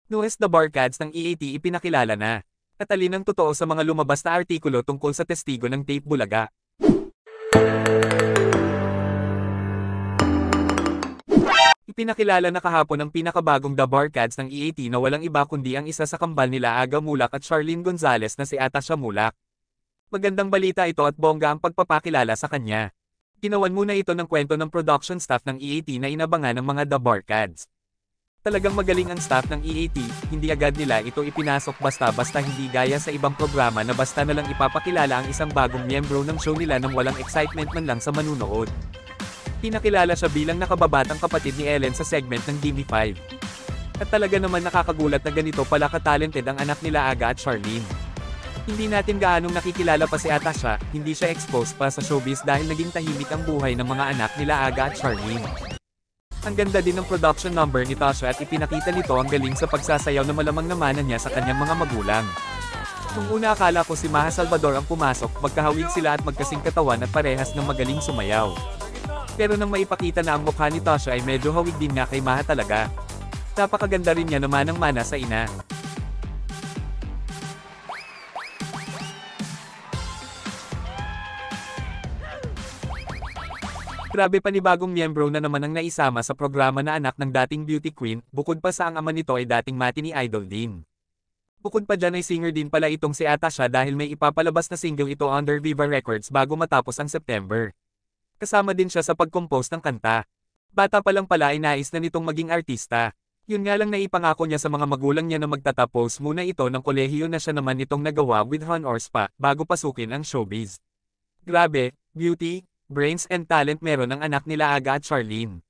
Nuhes The Barkads ng EAT ipinakilala na. At alin ang totoo sa mga lumabas na artikulo tungkol sa testigo ng Tape Bulaga. Ipinakilala na kahapon ang pinakabagong The Barkads ng EAT na walang iba kundi ang isa sa kambal nila Aga Mulak at Charlene Gonzalez na si Atasha Mulak. Magandang balita ito at bongga ang pagpapakilala sa kanya. Ginawan muna ito ng kwento ng production staff ng EAT na inabangan ng mga The Barkads. Talagang magaling ang staff ng EAT, hindi agad nila ito ipinasok basta-basta, hindi gaya sa ibang programa na basta na lang ipapakilala ang isang bagong miyembro ng show nila nang walang excitement man lang sa manunood. Pinakilala siya bilang nakababatang kapatid ni Ellen sa segment ng DB5. At talaga naman nakakagulat na ganito pala ka-talented ang anak nila Aga at Charlene. Hindi natin gaanong nakikilala pa si Atasha, hindi siya exposed pa sa showbiz dahil naging tahimik ang buhay ng mga anak nila Aga at Charlene. Ang ganda din ng production number ni Tasha at ipinakita nito ang galing sa pagsasayaw na malamang namanan niya sa kanyang mga magulang. Nung una akala ko si Maha Salvador ang pumasok, magkahawig sila at magkasing katawan at parehas ng magaling sumayaw. Pero nang maipakita na ang mukha ni Tasha ay medyo hawig din nga kay Maha talaga. Napakaganda rin niya naman ng mana sa ina. Grabe, panibagong miyembro na naman ang naisama sa programa na anak ng dating beauty queen, bukod pa sa ang ama nito ay dating matinee idol din. Bukod pa dyan ay singer din pala itong si Atasha dahil may ipapalabas na single ito under Viva Records bago matapos ang September. Kasama din siya sa pag-compose ng kanta. Bata pa lang pala ay nais na nitong maging artista. Yun nga lang naipangako niya sa mga magulang niya na magtatapos muna ito ng kolehiyo na siya naman itong nagawa with honors pa bago pasukin ang showbiz. Grabe, beauty, brains and talent meron ang anak nila Aga at Charlene.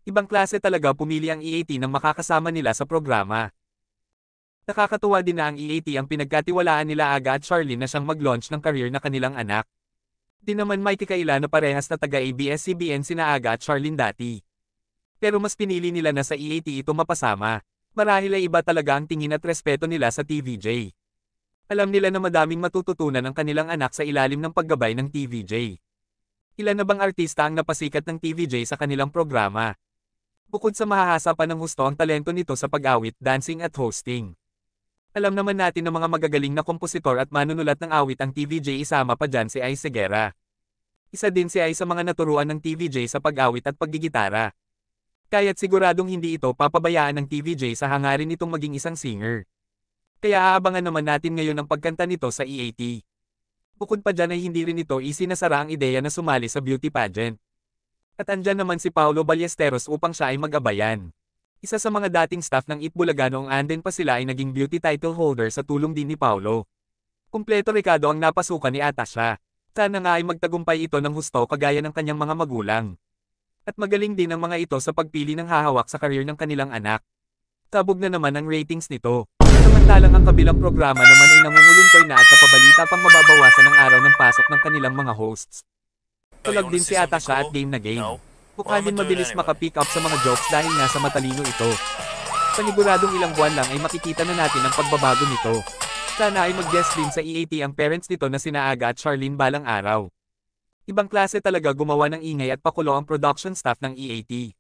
Ibang klase talaga pumili ang EAT nang makakasama nila sa programa. Nakakatuwa din na ang EAT ang pinagkatiwalaan nila Aga at Charlene na siyang mag-launch ng career na kanilang anak. Di naman may kikaila na parehas na taga-ABS-CBN sina Aga at Charlene dati. Pero mas pinili nila na sa EAT ito mapasama. Marahil ay iba talaga ang tingin at respeto nila sa TVJ. Alam nila na madaming matututunan ang kanilang anak sa ilalim ng paggabay ng TVJ. Ilan na bang artista ang napasikat ng TVJ sa kanilang programa? Bukod sa mahahasa pa ng husto ang talento nito sa pag-awit, dancing at hosting. Alam naman natin na mga magagaling na kompositor at manunulat ng awit ang TVJ, isama pa dyan si Ai Segura. Isa din si Ai sa mga naturuan ng TVJ sa pag-awit at paggigitara. Kaya't siguradong hindi ito papabayaan ng TVJ sa hangarin nitong maging isang singer. Kaya aabangan naman natin ngayon ang pagkanta nito sa EAT. Bukod pa dyan ay hindi rin ito isinasara ang ideya na sumali sa beauty pageant. At andyan naman si Paulo Ballesteros upang siya ay mag-abayan. Isa sa mga dating staff ng Eat Bulaga noong anden pa sila ay naging beauty title holder sa tulong din ni Paulo. Kumpleto rekado ang napasukan ni Atasha. Sana nga ay magtagumpay ito ng husto kagaya ng kanyang mga magulang. At magaling din ang mga ito sa pagpili ng hahawak sa career ng kanilang anak. Tabog na naman ang ratings nito. Samantalang ang kabilang programa naman ay namumuluntoy na at napabalita pang mababawasan ang araw ng pasok ng kanilang mga hosts. Tulag din si Atasha at game na game. Mukha din mabilis makapick up sa mga jokes dahil nga sa matalino ito. Paniguradong ilang buwan lang ay makikita na natin ang pagbabago nito. Sana ay mag-guest din sa EAT ang parents nito na sina Aga at Charlene balang araw. Ibang klase talaga gumawa ng ingay at pakulo ang production staff ng EAT.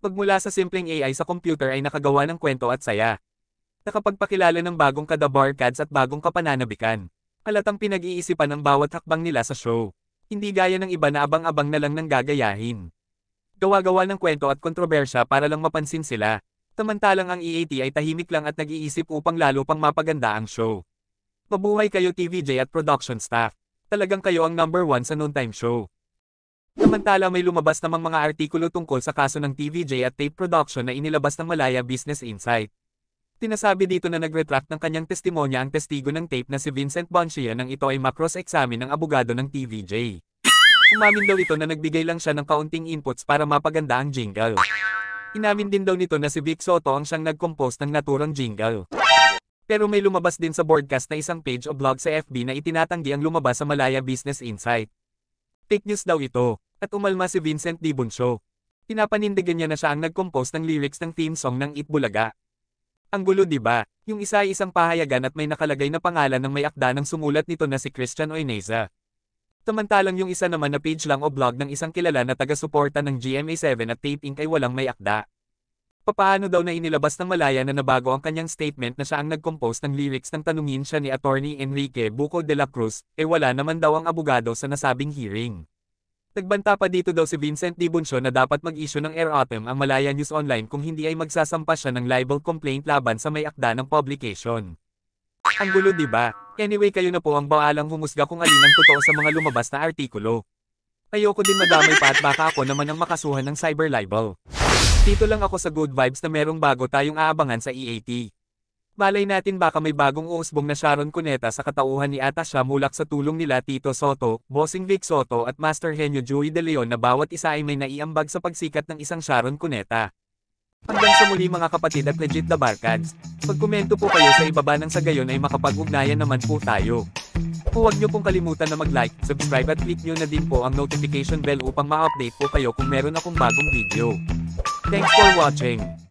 Pagmula sa simpleng AI sa computer ay nakagawa ng kwento at saya. Nakapagpakilala ng bagong ka-The Barkads at bagong kapananabikan. Halatang pinag-iisipan ng bawat hakbang nila sa show. Hindi gaya ng iba na abang-abang na lang ng gagayahin. Gawa-gawa ng kwento at kontrobersya para lang mapansin sila. Samantalang ang EAT ay tahimik lang at nag-iisip upang lalo pang mapaganda ang show. Mabuhay kayo TVJ at production staff. Talagang kayo ang number 1 sa noontime show. Samantala may lumabas namang mga artikulo tungkol sa kaso ng TVJ at tape production na inilabas ng Malaya Business Insight. Tinasabi dito na nag-retract ng kanyang testimonya ang testigo ng tape na si Vincent Boncia nang ito ay ma-cross-examine ng abogado ng TVJ. Umamin daw ito na nagbigay lang siya ng kaunting inputs para mapaganda ang jingle. Inamin din daw nito na si Vic Soto ang siyang nag-compose ng naturang jingle. Pero may lumabas din sa broadcast na isang page o blog sa FB na itinatanggi ang lumabas sa Malaya Business Insight. Fake news daw ito, at umalma si Vincent D. Buncio. Pinapanindigan niya na siya ang nag-compose ng lyrics ng theme song ng Eat Bulaga. Ang gulo, di ba? Yung isa ay isang pahayagan at may nakalagay na pangalan ng may akda ng sumulat nito na si Christian Oineza. Samantalang yung isa naman na page lang o blog ng isang kilala na taga-suporta ng GMA7 at Tape Inc. ay walang may akda. Papaano daw na inilabas ng Malaya na nabago ang kanyang statement na siya ang nag-compose ng lyrics nang tanungin siya ni Attorney Enrique Buco de la Cruz, wala naman daw ang abogado sa nasabing hearing. Nagbanta pa dito daw si Vincent D. Buncio na dapat mag-issue ng erratum ang Malaya News Online kung hindi ay magsasampa siya ng libel complaint laban sa may akda ng publication. Ang gulo, diba? Anyway, kayo na po ang baalang humusga kung alin ang totoo sa mga lumabas na artikulo. Ayoko din madamay pa at baka ako naman ang makasuhan ng cyber libel. Dito lang ako sa Good Vibes na merong bago tayong aabangan sa EAT. Malay natin baka may bagong uusbong na Sharon Cuneta sa katauhan ni Atasha mulak sa tulong nila Tito Soto, Bossing Vic Soto at Master Henyo Joey De Leon na bawat isa ay may naiambag sa pagsikat ng isang Sharon Cuneta. Hanggang sa muli mga kapatid at legit na barkads, pagkomento po kayo sa ibaba nang sa gayon ay makapag-ugnayan naman po tayo. Huwag niyo pong kalimutan na mag-like, subscribe at click niyo na din po ang notification bell upang ma-update po kayo kung meron akong bagong video. Thanks for watching.